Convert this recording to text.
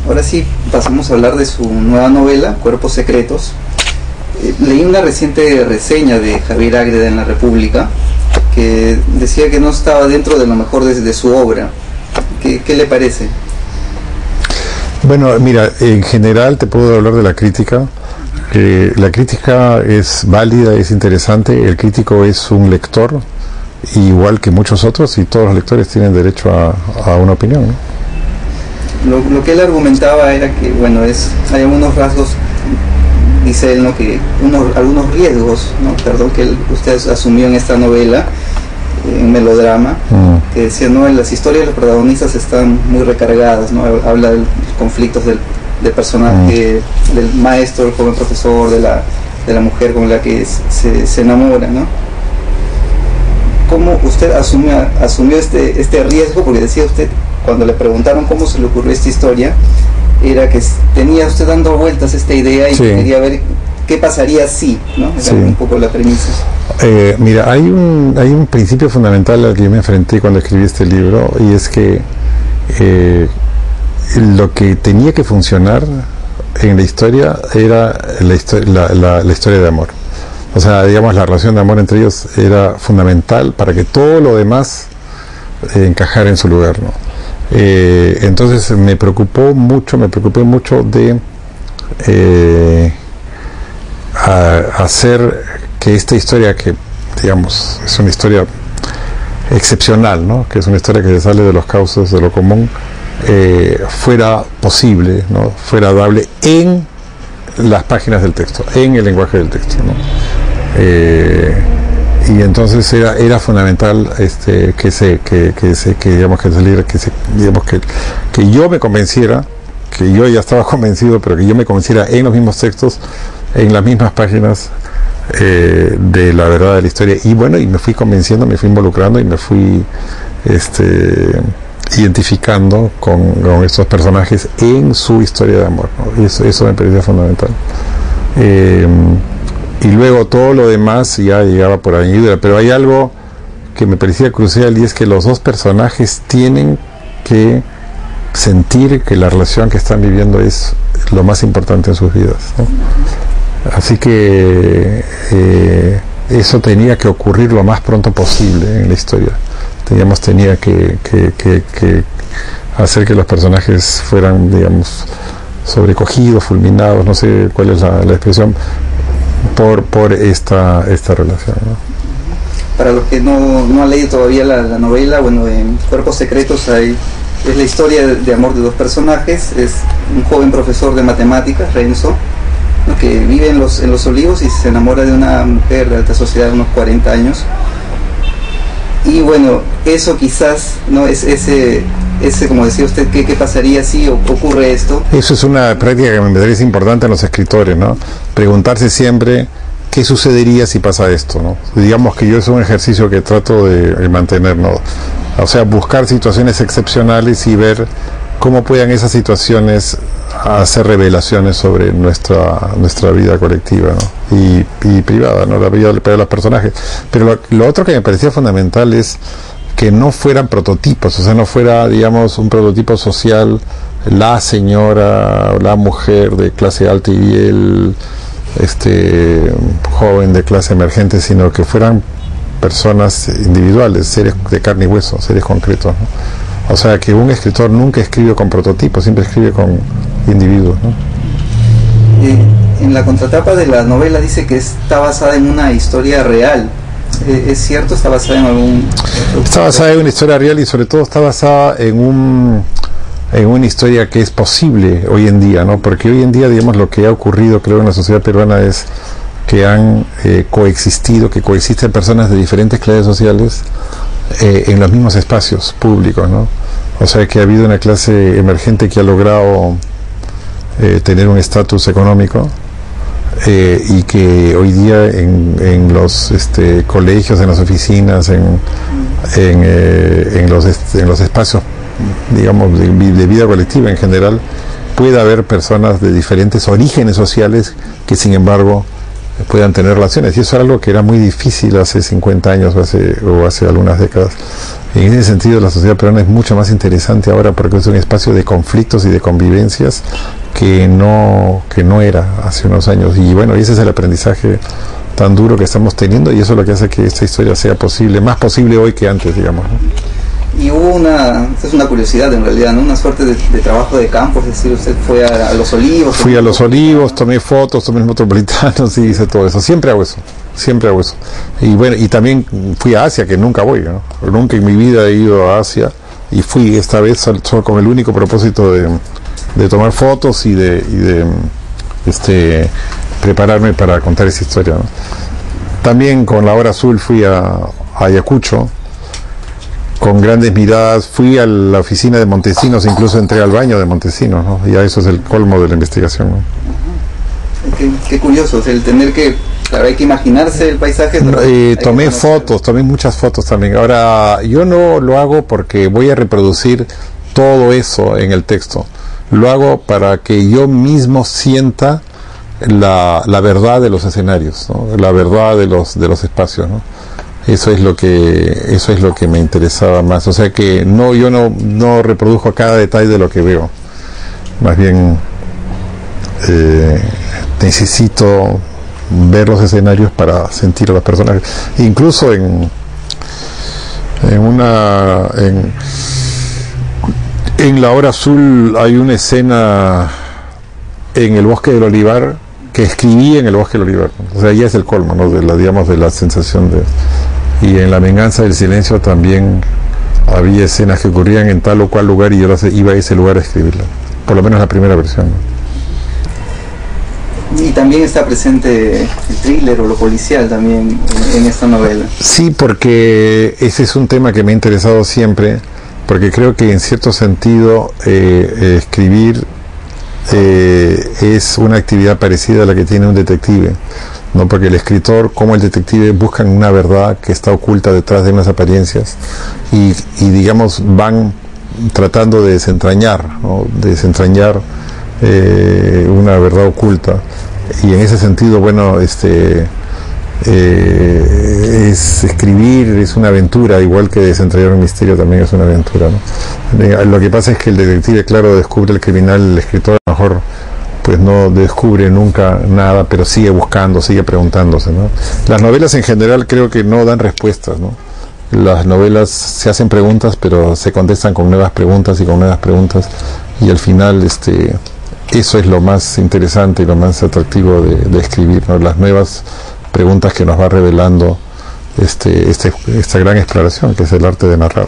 ahora sí pasamos a hablar de su nueva novela, Cuerpos Secretos. Leí una reciente reseña de Javier Ágreda en La República que decía que no estaba dentro de lo mejor de su obra. ¿Qué le parece? Bueno, mira, en general te puedo hablar de la crítica. La crítica es válida, es interesante. El crítico es un lector, igual que muchos otros, y todos los lectores tienen derecho a una opinión, ¿no? Lo que él argumentaba era que, bueno, hay algunos rasgos, dice él, ¿no?, que algunos riesgos, ¿no?, perdón, que usted asumió en esta novela, en Melodrama, que decía, ¿no?, en las historias de los protagonistas están muy recargadas, ¿no? Habla de los conflictos del personaje, del maestro, el joven profesor, de la mujer con la que se enamora, ¿no? ¿Cómo usted asumió este riesgo? Porque decía usted, cuando le preguntaron cómo se le ocurrió esta historia, era que tenía usted dando vueltas esta idea y quería ver qué pasaría si, ¿no? Era un poco la premisa. Mira, hay un principio fundamental al que yo me enfrenté cuando escribí este libro, y es que lo que tenía que funcionar en la historia era la historia de amor. O sea, digamos, la relación de amor entre ellos era fundamental para que todo lo demás encajara en su lugar, ¿no? Entonces me preocupé mucho de hacer que esta historia, que digamos es una historia excepcional, ¿no?, que es una historia que se sale de los cauces de lo común, fuera posible, ¿no?, fuera dable en las páginas del texto, en el lenguaje del texto, ¿no? Y entonces era fundamental que yo me convenciera, que yo ya estaba convencido, pero que yo me convenciera en los mismos textos, en las mismas páginas, de la verdad de la historia. Y bueno, y me fui convenciendo, me fui involucrando y me fui identificando con estos personajes en su historia de amor, ¿no? Eso me parecía fundamental. Y luego todo lo demás ya llegaba por añadidura, pero hay algo que me parecía crucial, y es que los dos personajes tienen que sentir que la relación que están viviendo es lo más importante en sus vidas, ¿no? Así que eso tenía que ocurrir lo más pronto posible en la historia. Tenía que hacer que los personajes fueran, digamos, sobrecogidos, fulminados, no sé cuál es la expresión, por esta relación, ¿no? Para los que no han leído todavía la novela, bueno, en Cuerpos Secretos es la historia de amor de dos personajes. Es un joven profesor de matemáticas, Renzo, ¿no?, que vive en los Olivos y se enamora de una mujer de alta sociedad de unos 40 años. Y bueno, eso quizás, ¿no?, ese como decía usted, ¿qué pasaría si ocurre esto? Eso es una práctica que me parece importante en los escritores, ¿no? Preguntarse siempre qué sucedería si pasa esto, ¿no? Digamos que yo es un ejercicio que trato de mantener, ¿no? O sea, buscar situaciones excepcionales y ver cómo puedan esas situaciones hacer revelaciones sobre nuestra vida colectiva, ¿no?, y privada, ¿no?, la vida de los personajes. Pero lo otro que me parecía fundamental es que no fueran prototipos, o sea, no fuera, digamos, un prototipo social, la señora, la mujer de clase alta y el joven de clase emergente, sino que fueran personas individuales, seres de carne y hueso, seres concretos, ¿no? O sea, que un escritor nunca escribe con prototipos, siempre escribe con individuos, ¿no? En la contratapa de la novela dice que está basada en una historia real. ¿Es cierto? ¿Está basada en algún...? Está basada en una historia real, y sobre todo está basada en una historia que es posible hoy en día, ¿no? Porque hoy en día, digamos, lo que ha ocurrido, creo, en la sociedad peruana es que han coexisten personas de diferentes clases sociales en los mismos espacios públicos, ¿no? O sea, que ha habido una clase emergente que ha logrado tener un estatus económico, y que hoy día en los colegios, en las oficinas, en los espacios, digamos, de vida colectiva en general, puede haber personas de diferentes orígenes sociales que sin embargo puedan tener relaciones, y eso era algo que era muy difícil hace 50 años o hace algunas décadas. En ese sentido, la sociedad peruana es mucho más interesante ahora porque es un espacio de conflictos y de convivencias que no era hace unos años. Y bueno, ese es el aprendizaje tan duro que estamos teniendo, y eso es lo que hace que esta historia sea posible, más posible hoy que antes, digamos, ¿no? Y hubo esta es una curiosidad en realidad, ¿no? Una suerte de trabajo de campo, es decir, usted fue a Los Olivos. Fui a Los Olivos, tomé fotos, tomé el Metropolitano, sí, hice todo eso. Siempre hago eso. Y bueno, y también fui a Asia, que nunca voy, ¿no? Nunca en mi vida he ido a Asia, y fui esta vez solo con el único propósito de tomar fotos y de prepararme para contar esa historia, ¿no? También con La Hora Azul fui a Ayacucho, con grandes miradas. Fui a la oficina de Montesinos, incluso entré al baño de Montesinos, ¿no? Y eso es el colmo de la investigación, ¿no? Qué curioso, o sea, el tener que, claro, hay que imaginarse el paisaje. Tomé fotos, tomé muchas fotos también. Ahora, yo no lo hago porque voy a reproducir todo eso en el texto. Lo hago para que yo mismo sienta la verdad de los escenarios, ¿no? La verdad de los espacios, ¿no? Eso es lo que me interesaba más. O sea que yo no reproduzco cada detalle de lo que veo. Más bien necesito ver los escenarios para sentir a los personajes. Incluso en La Hora Azul hay una escena en el Bosque del Olivar que escribí en el Bosque del Olivar. O sea, ya es el colmo, ¿no? de la sensación de... Y en La Venganza del Silencio también había escenas que ocurrían en tal o cual lugar, y yo iba a ese lugar a escribirla. Por lo menos la primera versión, ¿no? Y también está presente el thriller o lo policial también en esta novela. Sí, porque ese es un tema que me ha interesado siempre, porque creo que en cierto sentido escribir es una actividad parecida a la que tiene un detective, ¿no? Porque el escritor como el detective buscan una verdad que está oculta detrás de unas apariencias, y digamos van tratando de desentrañar, ¿no? Una verdad oculta, y en ese sentido, bueno, escribir es una aventura, igual que desentrañar un misterio también es una aventura, ¿no? Lo que pasa es que el detective, claro, descubre el criminal, el escritor a lo mejor pues no descubre nunca nada, pero sigue buscando, sigue preguntándose, ¿no? Las novelas en general creo que no dan respuestas, ¿no? Las novelas se hacen preguntas, pero se contestan con nuevas preguntas y con nuevas preguntas, y al final eso es lo más interesante y lo más atractivo de escribir, ¿no? Las nuevas preguntas que nos va revelando esta gran exploración que es el arte de narrar.